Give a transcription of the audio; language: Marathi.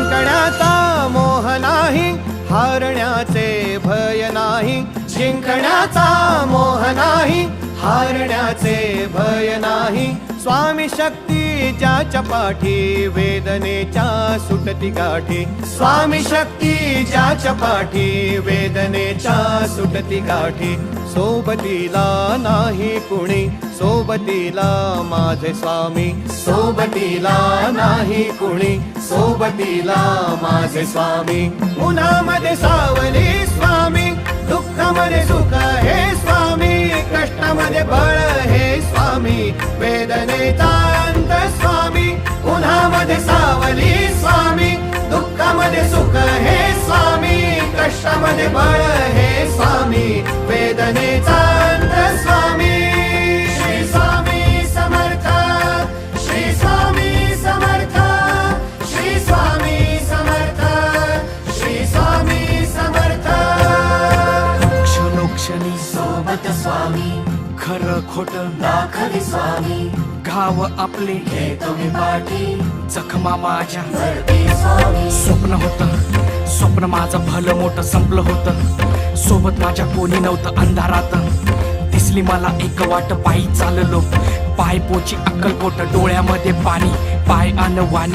जिंकण्याचा मोह नाही, हारण्याचे भय नाही. जिंकण्याचा मोह नाही, हारण्याचे भय नाही. स्वामी शक्ती ज्याच्या पाठी, वेदनेच्या सुटती गाठी. स्वामी शक्ती ज्याच्या पाठी, वेदनेच्या सुटती गाठी. सोबतीला नाही कुणी, सोबतीला माझे स्वामी. सोबतीला नाही कुणी, सोबतीला माझे स्वामी. उन्हामध्ये सावली स्वामी, दुःखामध्ये सुख हे स्वामी. कष्टामध्ये बळ हे स्वामी, वेदनेचा अंत स्वामी. उन्हामध्ये सावली स्वामी, दुःखामध्ये सुख हे स्वामी. कष्टामध्ये बळ हे स्वामी, वेदनेचा अंत स्वामी. श्री स्वामी समर्थ, श्री स्वामी समर्थ, श्री स्वामी समर्थ, श्री स्वामी समर्थ. क्षणोक्षणी सोबत स्वामी, खरं खोट दाखवी स्वामी. घाव आपले घेतो मी पाठी, जखमा माझ्या भरती स्वामी. स्वप्न होतं, स्वप्न माझं भलं मोठं संपलं होतं. सोबत माझ्या कोणी नव्हतं अंधारात. दिसली मला एक वाट, पायी चाललो पाय पोची अक्कलकोट. डोळ्यामध्ये पाणी, पाय अन वाणी.